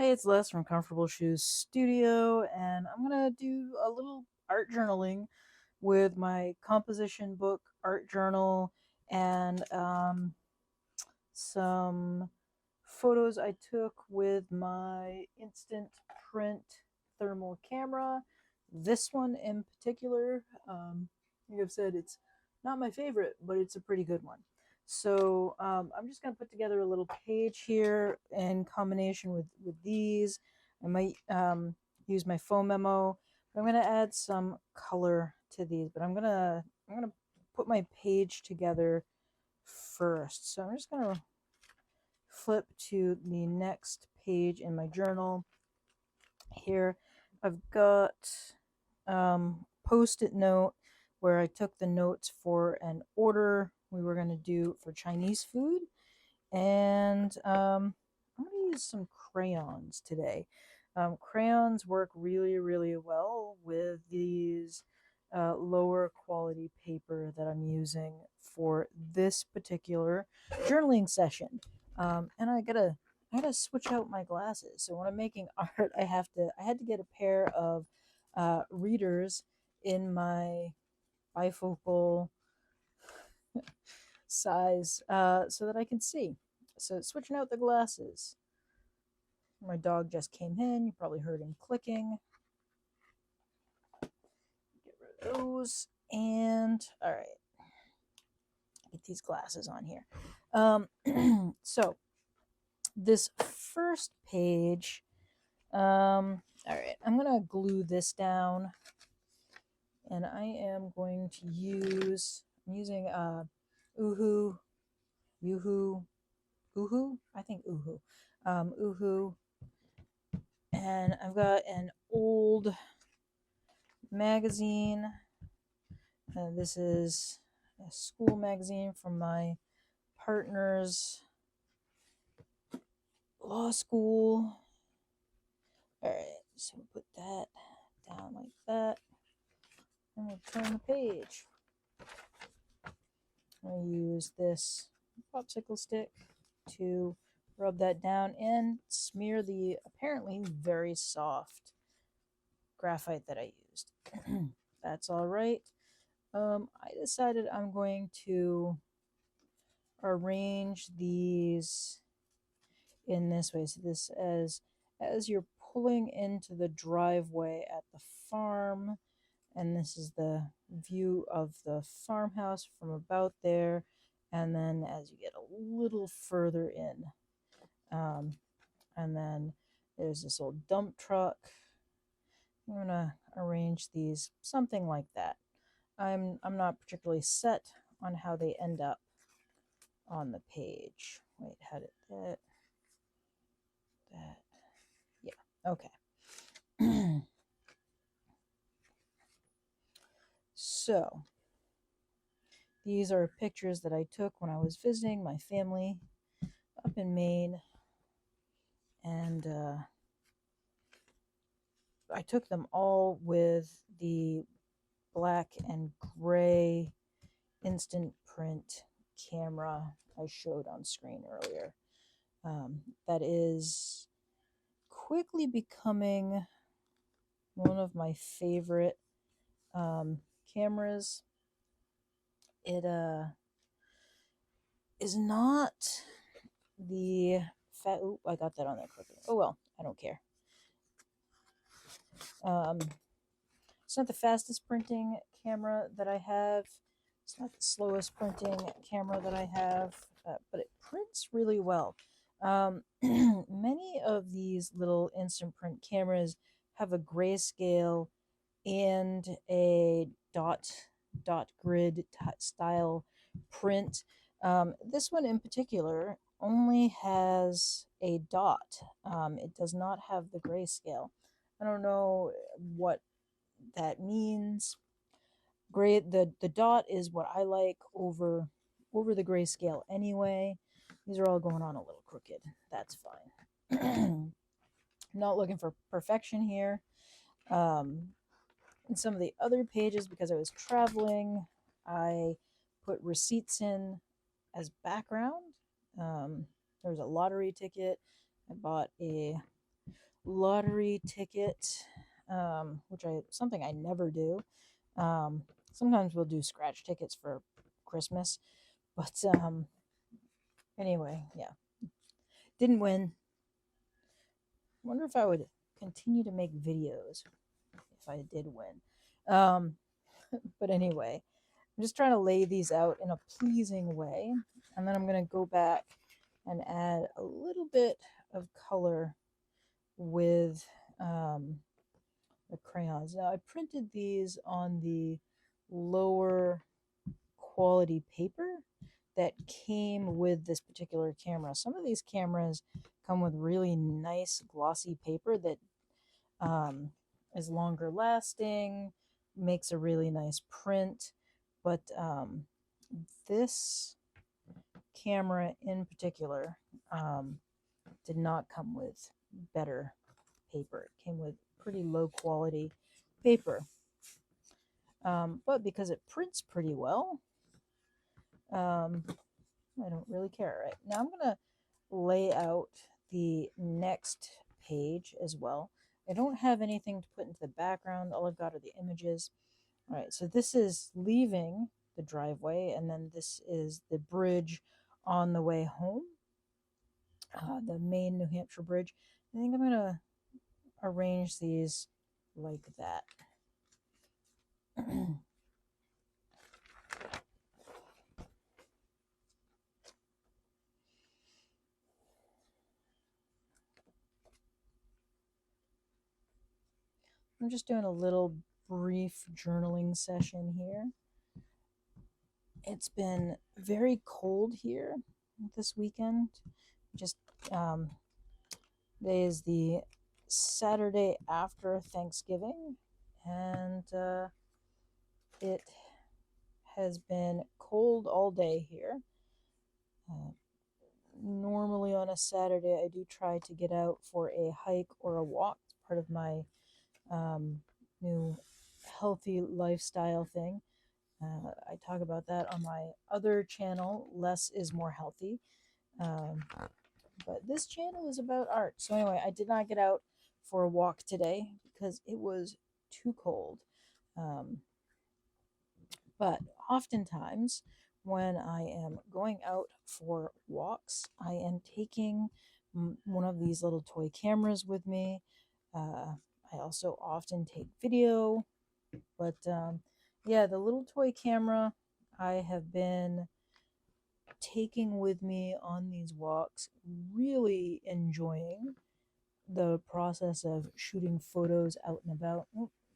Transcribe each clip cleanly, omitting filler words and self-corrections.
Hey, it's Les from Comfortable Shoes Studio, and I'm gonna do a little art journaling with my composition book art journal and some photos I took with my instant print thermal camera. This one in particular, like I've said, it's not my favorite, but it's a pretty good one. So I'm just going to put together a little page here in combination with these. I might use my phone memo, but I'm going to add some color to these. But I'm gonna put my page together first. So I'm just going to flip to the next page in my journal. Here I've got post-it note where I took the notes for an order we were going to do for Chinese food. And I'm going to use some crayons today. Crayons work really, really well with these lower quality paper that I'm using for this particular journaling session. And I gotta switch out my glasses. So when I'm making art, I had to get a pair of readers in my bifocal size so that I can see. So switching out the glasses. My dog just came in. You probably heard him clicking. Get rid of those. And all right, get these glasses on here. So this first page, all right, I'm gonna glue this down, and I am going to I'm using Uhu, Uhu, Uhu, I think Uhu, Uhu, and I've got an old magazine. This is a school magazine from my partner's law school. All right, so put that down like that, and we'll turn the page. I'm going to use this popsicle stick to rub that down and smear the apparently very soft graphite that I used. That's all right. I decided I'm going to arrange these in this way. So this as you're pulling into the driveway at the farm, and this is the view of the farmhouse from about there. And then as you get a little further in, and then there's this old dump truck. I'm gonna arrange these something like that. I'm not particularly set on how they end up on the page. Wait, how did that yeah, okay. So these are pictures that I took when I was visiting my family up in Maine, and I took them all with the black and gray instant print camera I showed on screen earlier. That is quickly becoming one of my favorite cameras. It is not the fat. Oh, I got that on there quickly. Oh well, I don't care. It's not the fastest printing camera that I have. It's not the slowest printing camera that I have, but it prints really well. Many of these little instant print cameras have a grayscale and a dot grid style print. This one in particular only has a dot. It does not have the grayscale. I don't know what that means. Gray, the dot is what I like over the grayscale anyway. These are all going on a little crooked. That's fine. Not looking for perfection here. In some of the other pages, because I was traveling, I put receipts in as background. There was a lottery ticket. I bought a lottery ticket, which I something I never do. Sometimes we'll do scratch tickets for Christmas, but anyway, yeah, didn't win. Wonder if I would continue to make videos if I did win. But anyway, I'm just trying to lay these out in a pleasing way, and then I'm going to go back and add a little bit of color with the crayons. Now I printed these on the lower quality paper that came with this particular camera. Some of these cameras come with really nice glossy paper that is longer lasting, makes a really nice print, but this camera in particular did not come with better paper. It came with pretty low quality paper. But because it prints pretty well, I don't really care. Right now I'm going to lay out the next page as well. I don't have anything to put into the background. All I've got are the images. All right, so this is leaving the driveway, and then this is the bridge on the way home, the main New Hampshire bridge. I think I'm going to arrange these like that. I'm just doing a little brief journaling session here. It's been very cold here this weekend. Just today is the Saturday after Thanksgiving, and it has been cold all day here. Normally on a Saturday, I do try to get out for a hike or a walk. It's part of my new healthy lifestyle thing. I talk about that on my other channel, Less is More Healthy. But this channel is about art. So anyway, I did not get out for a walk today because it was too cold. But oftentimes when I am going out for walks, I am taking one of these little toy cameras with me. I also often take video, but yeah, the little toy camera I have been taking with me on these walks, really enjoying the process of shooting photos out and about.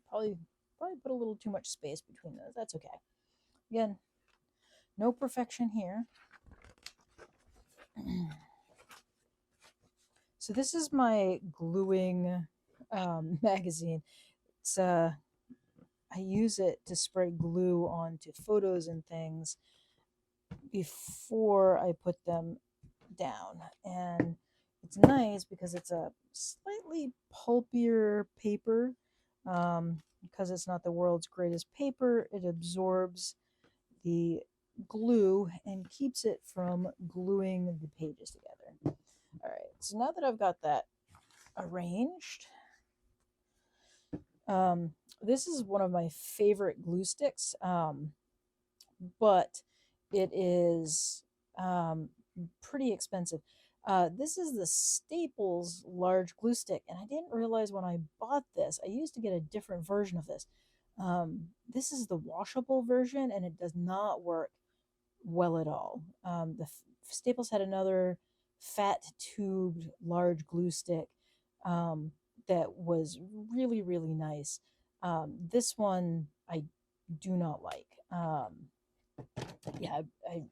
Probably put a little too much space between those. That's okay. Again, no perfection here. So this is my gluing magazine. It's I use it to spray glue onto photos and things before I put them down. And it's nice because it's a slightly pulpier paper. Because it's not the world's greatest paper, it absorbs the glue and keeps it from gluing the pages together. All right, so now that I've got that arranged, this is one of my favorite glue sticks, but it is pretty expensive. This is the Staples large glue stick, and I didn't realize when I bought this. I used to get a different version of this. This is the washable version, and it does not work well at all. Staples had another fat tubed large glue stick that was really, really nice. This one I do not like. Yeah, I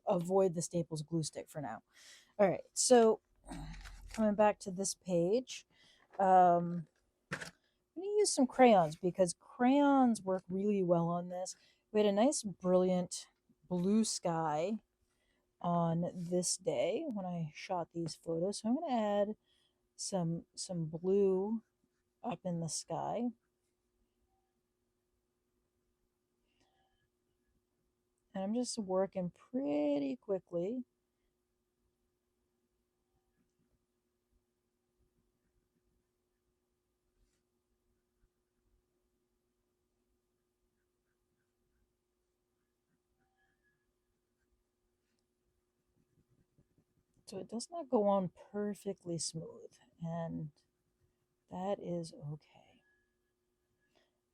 avoid the Staples glue stick for now. All right, so coming back to this page, I'm going to use some crayons because crayons work really well on this. We had a nice, brilliant blue sky on this day when I shot these photos. So I'm going to add some blue up in the sky. And I'm just working pretty quickly. So it does not go on perfectly smooth, and that is okay.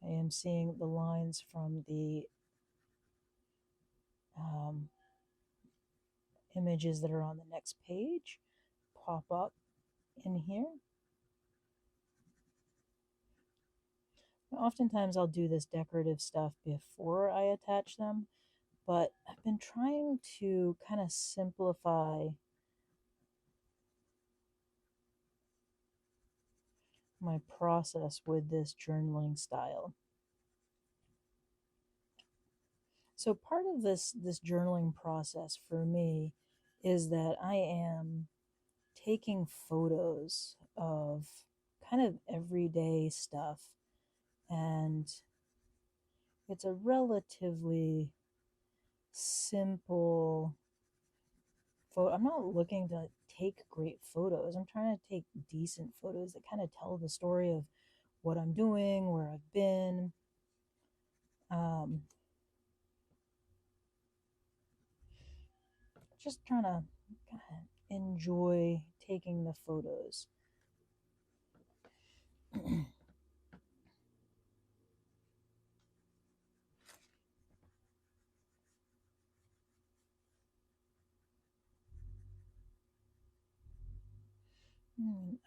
I am seeing the lines from the um, images that are on the next page pop up in here. Oftentimes I'll do this decorative stuff before I attach them, but I've been trying to kind of simplify my process with this journaling style. So part of this journaling process for me is that I am taking photos of kind of everyday stuff, and it's a relatively simple photo. I'm not looking to take great photos. I'm trying to take decent photos that kind of tell the story of what I'm doing, where I've been. Um, just trying to kind of enjoy taking the photos.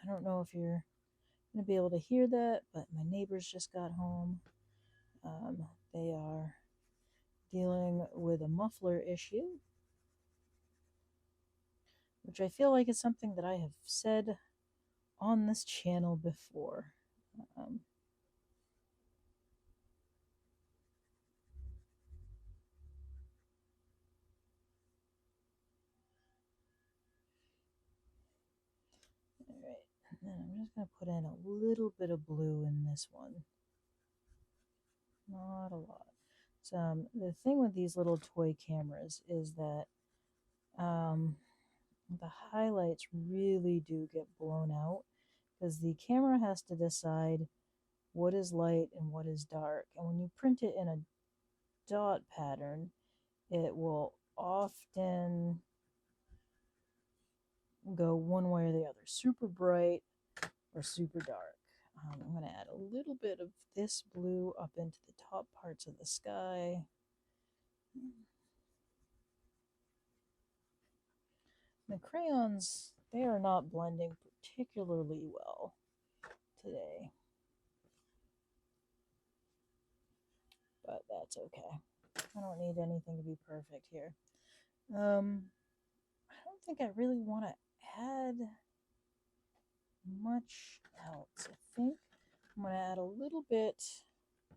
I don't know if you're going to be able to hear that, but my neighbors just got home. They are dealing with a muffler issue, which I feel like is something that I have said on this channel before. Um, all right, and then I'm just going to put in a little bit of blue in this one. Not a lot. So the thing with these little toy cameras is that the highlights really do get blown out because the camera has to decide what is light and what is dark. And when you print it in a dot pattern, it will often go one way or the other, super bright or super dark. I'm going to add a little bit of this blue up into the top parts of the sky. The crayons, they are not blending particularly well today, but that's okay. I don't need anything to be perfect here. I don't think I really want to add much else. I think I'm going to add a little bit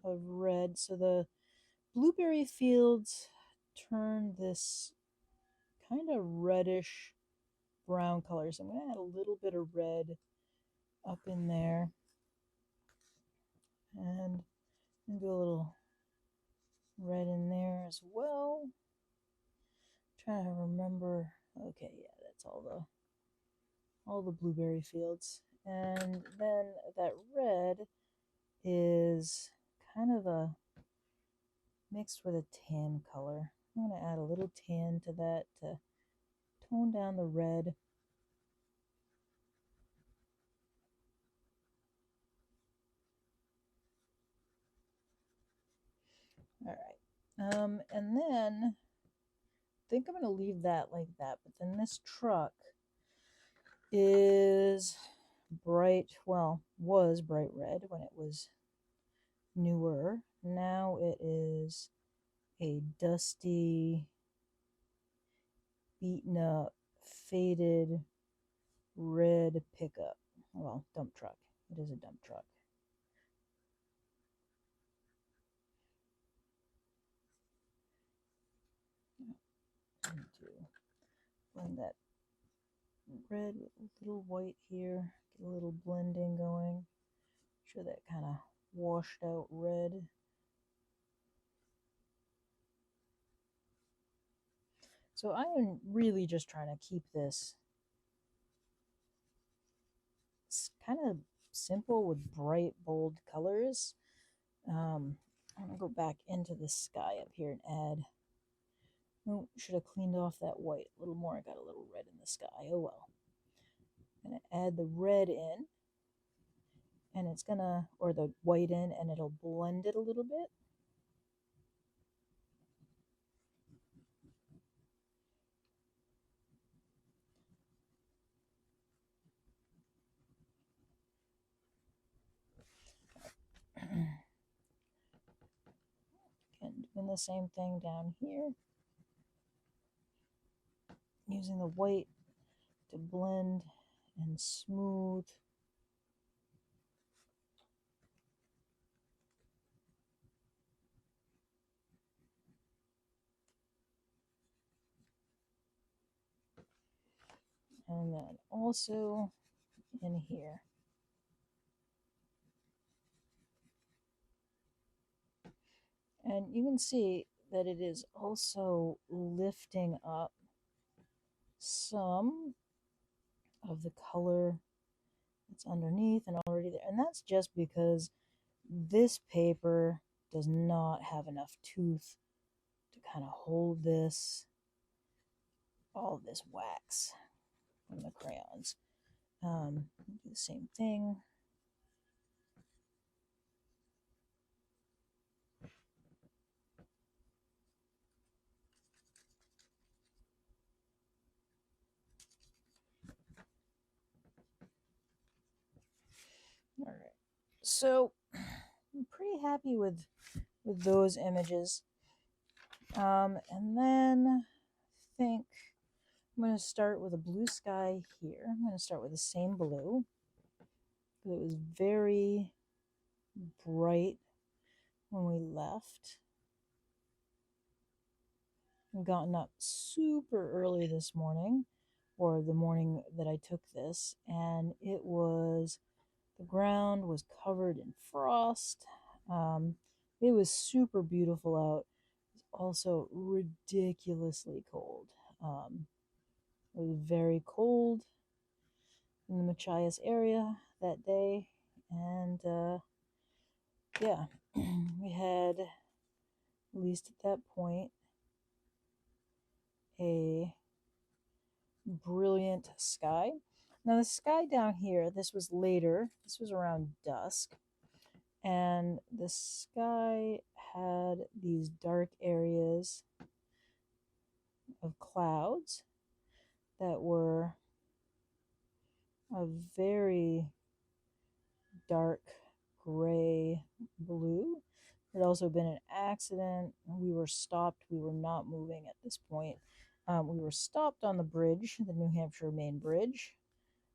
of red. So the blueberry fields turn this kind of reddish brown color. So I'm going to add a little bit of red up in there and do a little red in there as well. Trying to remember. Okay, yeah, that's all the blueberry fields. And then that red is kind of a mixed with a tan color. I'm going to add a little tan to that to tone down the red. All right. And then I think I'm going to leave that like that. But then this truck is bright, well, was bright red when it was newer. Now it is a dusty, beaten up, faded red pickup. Well, dump truck. It is a dump truck. To blend that red with a little white here, get a little blending going. Make sure that kind of washed out red. So I am really just trying to keep this kind of simple with bright, bold colors. I'm going to go back into the sky up here and add Oh, should have cleaned off that white a little more. I got a little red in the sky. Oh well. I'm going to add the red in, and it's going to, or the white in, and it'll blend it a little bit. Again, doing the same thing down here. Using the white to blend and smooth. And then also in here. And you can see that it is also lifting up some of the color that's underneath and already there. And that's just because this paper does not have enough tooth to kind of hold this, all of this wax from the crayons. Do the same thing. All right. So I'm pretty happy with those images. And then I think I'm going to start with a blue sky here. I'm going to start with the same blue. It was very bright when we left. I've gotten up super early this morning, or the morning that I took this, and the ground was covered in frost. It was super beautiful out. It was also ridiculously cold. It was very cold in the Machias area that day, and yeah, we had, at least at that point, a brilliant sky. Now, the sky down here, this was later, this was around dusk, and the sky had these dark areas of clouds that were a very dark gray blue. There had also been an accident. We were stopped. We were not moving at this point. We were stopped on the bridge, the New Hampshire main bridge,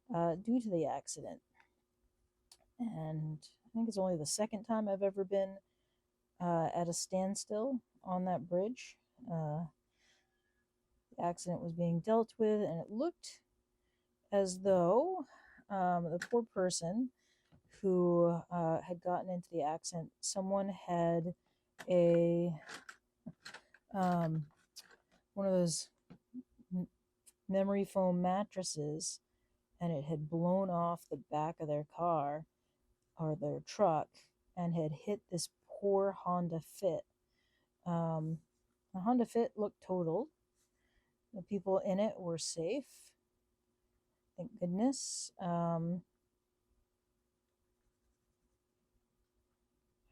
due to the accident. And I think it's only the second time I've ever been at a standstill on that bridge. The accident was being dealt with, and it looked as though the poor person who had gotten into the accident, someone had a one of those memory foam mattresses, and it had blown off the back of their car or their truck and had hit this poor Honda Fit. The Honda Fit looked totaled. The people in it were safe, thank goodness.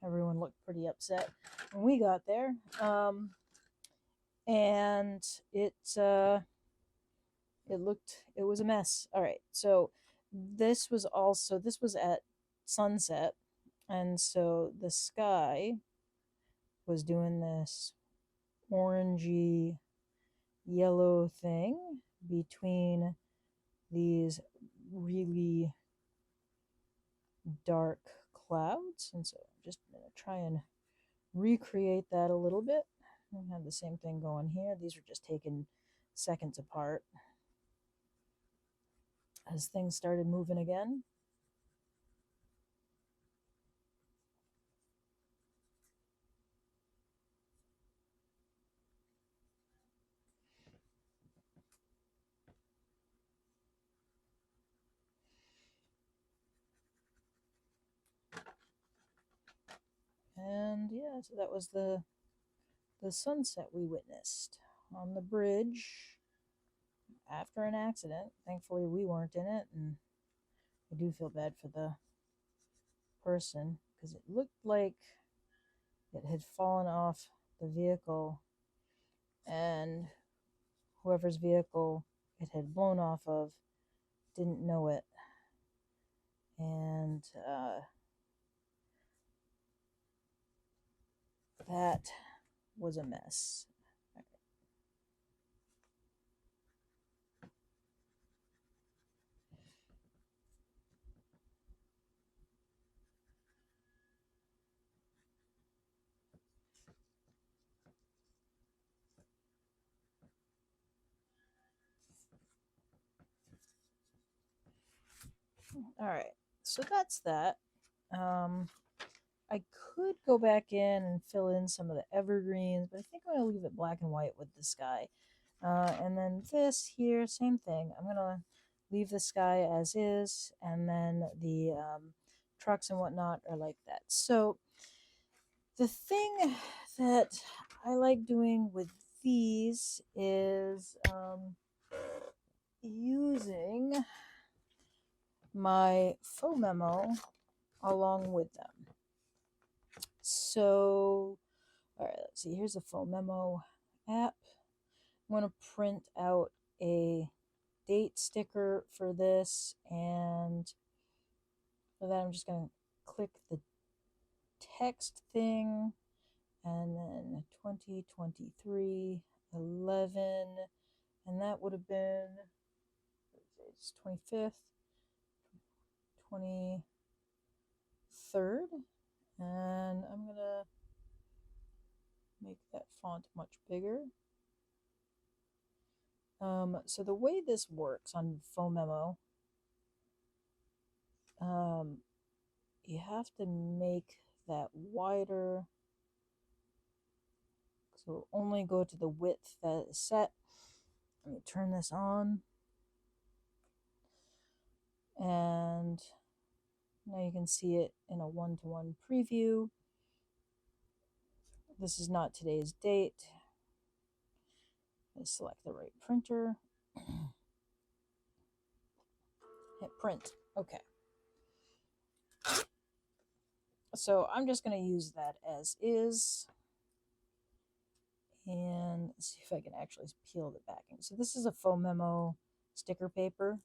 Everyone looked pretty upset when we got there. And it was a mess. All right, so this was at sunset, and so the sky was doing this orangey yellow thing between these really dark clouds, and so I'm just gonna try and recreate that a little bit. We have the same thing going here. These are just taken seconds apart as things started moving again. And yeah, so that was the sunset we witnessed on the bridge after an accident. Thankfully, we weren't in it, and I do feel bad for the person because it looked like it had fallen off the vehicle, and whoever's vehicle it had blown off of didn't know it, and that was a mess. All right, so that's that. I could go back in and fill in some of the evergreens, but I think I'm going to leave it black and white with the sky. And then this here, same thing. I'm going to leave the sky as is, and then the trucks and whatnot are like that. So the thing that I like doing with these is using my faux memo along with them. So, all right, let's see. Here's a faux memo app. I'm going to print out a date sticker for this, and for that, I'm just going to click the text thing, and then 2023 11, and that would have been it's 25th, 23rd, and I'm going to make that font much bigger. So the way this works on faux memo, you have to make that wider, so only go to the width that is set. Let me turn this on, and now you can see it in a one-to-one preview. This is not today's date. Let's select the right printer. Hit print. Okay. So I'm just going to use that as is. And let's see if I can actually peel the backing. So this is a faux memo sticker paper.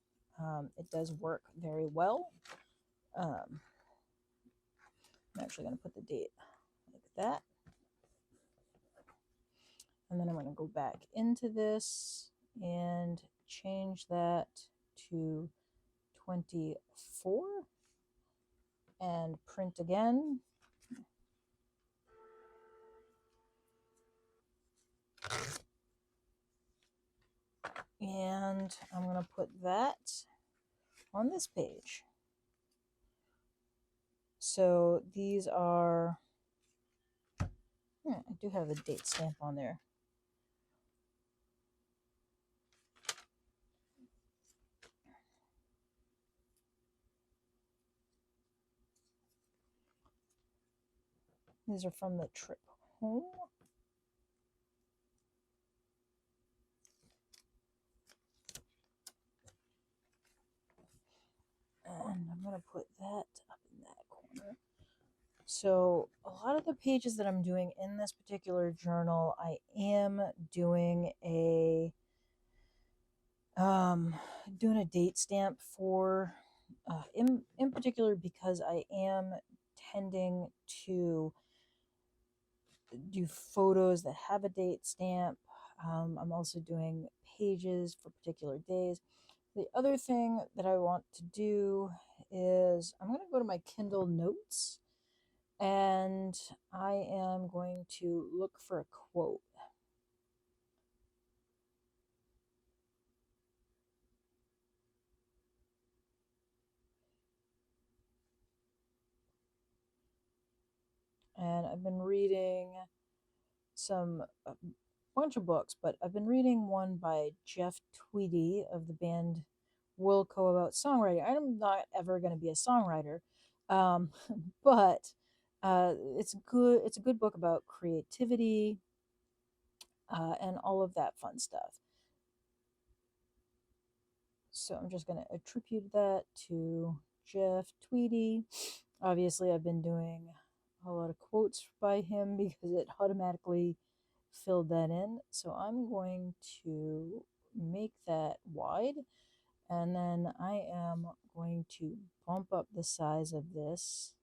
It does work very well. I'm actually going to put the date like that. And then I'm going to go back into this and change that to 24 and print again. And I'm going to put that on this page. So these are, I do have a date stamp on there. These are from the trip home. And I'm going to put that up in that corner. So a lot of the pages that I'm doing in this particular journal, I am doing a date stamp for, in particular because I am tending to do photos that have a date stamp. I'm also doing pages for particular days. The other thing that I want to do is I'm going to go to my Kindle Notes, and I am going to look for a quote. And I've been reading a bunch of books, but I've been reading one by Jeff Tweedy of the band Wilco about songwriting. I'm not ever going to be a songwriter, but it's good. It's a good book about creativity. and all of that fun stuff. So I'm just going to attribute that to Jeff Tweedy. Obviously, I've been doing a lot of quotes by him because it automatically filled that in. So I'm going to make that wide, and then I am going to bump up the size of this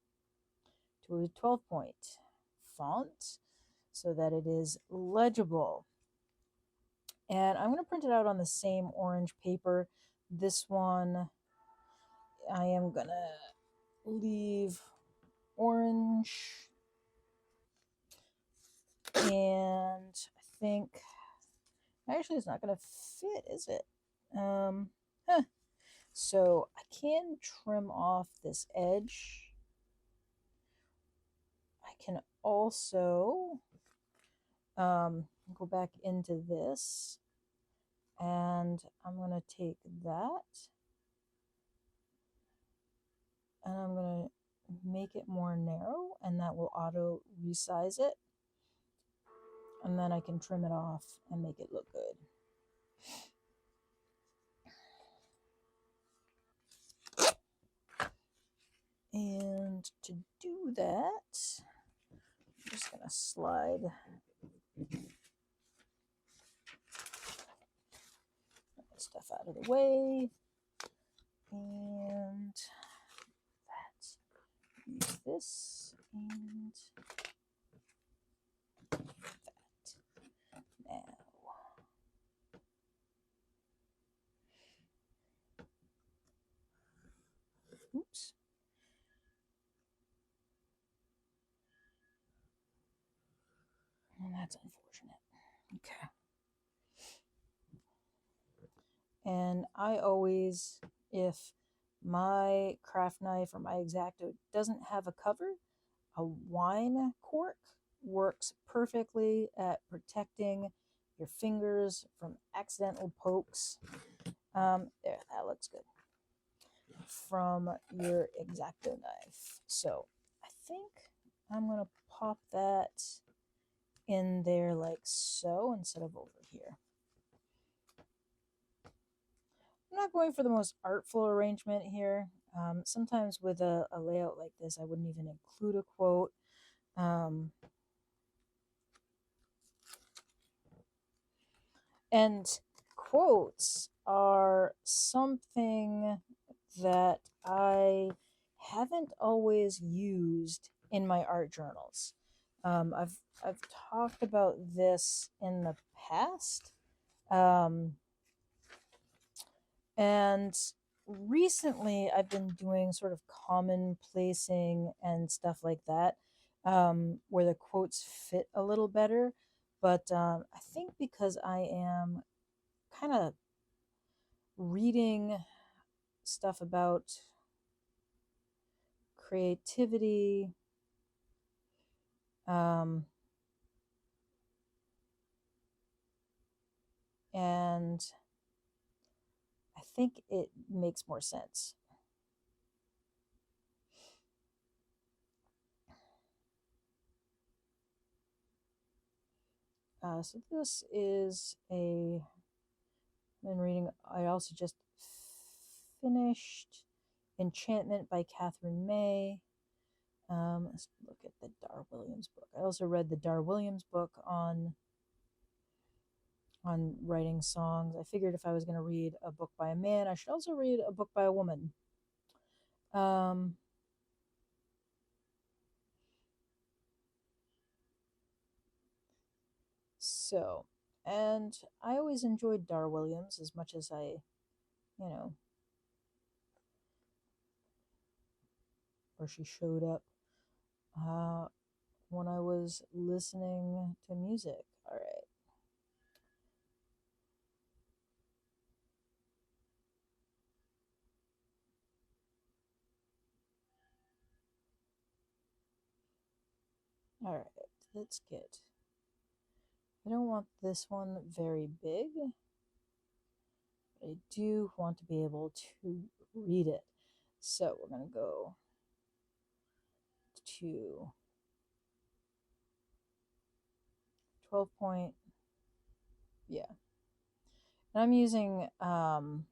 to a 12-point font so that it is legible. And I'm going to print it out on the same orange paper. This one I am going to leave orange, and I think actually it's not going to fit, is it? Huh. So I can trim off this edge. I can also go back into this, and I'm going to take that and I'm going to make it more narrow, and that will auto resize it. And then I can trim it off and make it look good. And to do that, I'm just going to slide stuff out of the way. And use this and that. Now, oops. And that's unfortunate. Okay. And I always, if my craft knife or my X-Acto doesn't have a cover, a wine cork works perfectly at protecting your fingers from accidental pokes. There, that looks good. From your X-Acto knife. So I think I'm going to pop that in there like so instead of over here. I'm not going for the most artful arrangement here. Sometimes with a layout like this, I wouldn't even include a quote. And quotes are something that I haven't always used in my art journals. I've talked about this in the past, and recently I've been doing sort of common placing and stuff like that, where the quotes fit a little better. But I think because I am kind of reading stuff about creativity, and I think it makes more sense. So this is a, I've been reading, I also just finished Enchantment by Catherine May. Let's look at the Dar Williams book. I also read the Dar Williams book on writing songs. I figured if I was going to read a book by a man, I should also read a book by a woman. So, and I always enjoyed Dar Williams as much as I, or she showed up when I was listening to music. All right. All right, let's get, I don't want this one very big, but I do want to be able to read it. So we're going to go to 12 point Yeah. And I'm using like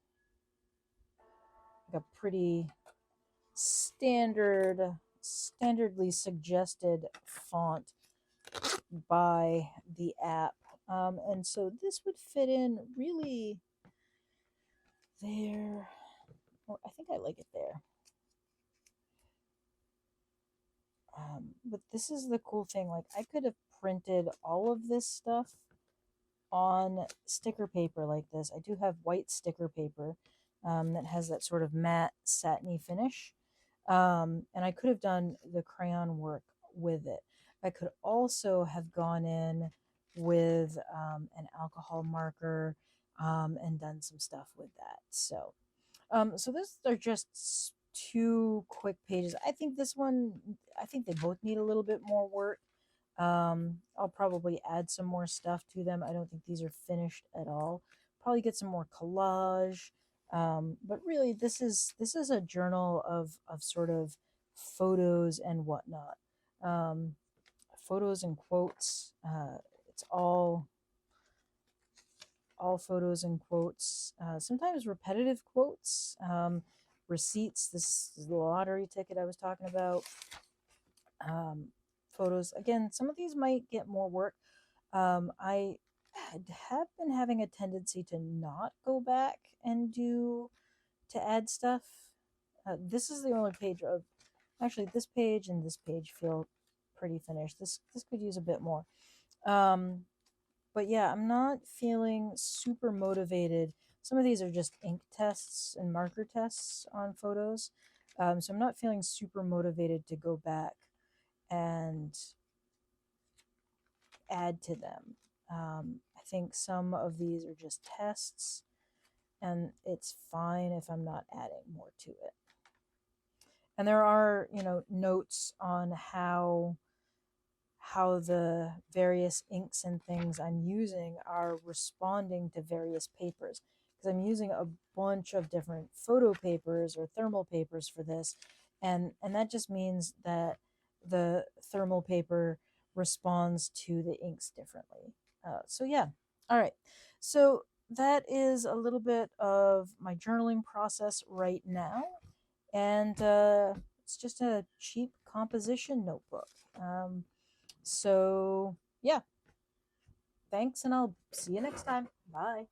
a pretty standardly suggested font by the app. And so this would fit in really there. Oh, I think I like it there. But this is the cool thing. Like, I could have printed all of this stuff on sticker paper like this. I do have white sticker paper that has that sort of matte satiny finish. And I could have done the crayon work with it. I could also have gone in with an alcohol marker and done some stuff with that. So those are just two quick pages. I think this one, I think they both need a little bit more work. I'll probably add some more stuff to them. I don't think these are finished at all. Probably get some more collage. But really, this is a journal of sort of photos and whatnot. Um, Photos and quotes. It's all photos and quotes. Sometimes repetitive quotes. Receipts. This is the lottery ticket I was talking about. Um, Photos. Again, some of these might get more work. I have been having a tendency to not go back and to add stuff. This is the only page of actually this page and this page feel pretty finished. This could use a bit more. Um, but yeah, I'm not feeling super motivated. Some of these are just ink tests and marker tests on photos. So I'm not feeling super motivated to go back and add to them. I think some of these are just tests, and it's fine if I'm not adding more to it. And there are, notes on how the various inks and things I'm using are responding to various papers. Because I'm using a bunch of different photo papers or thermal papers for this, and that just means that the thermal paper responds to the inks differently. So yeah, all right. So that is a little bit of my journaling process right now, and it's just a cheap composition notebook. So, yeah, thanks, and I'll see you next time. Bye.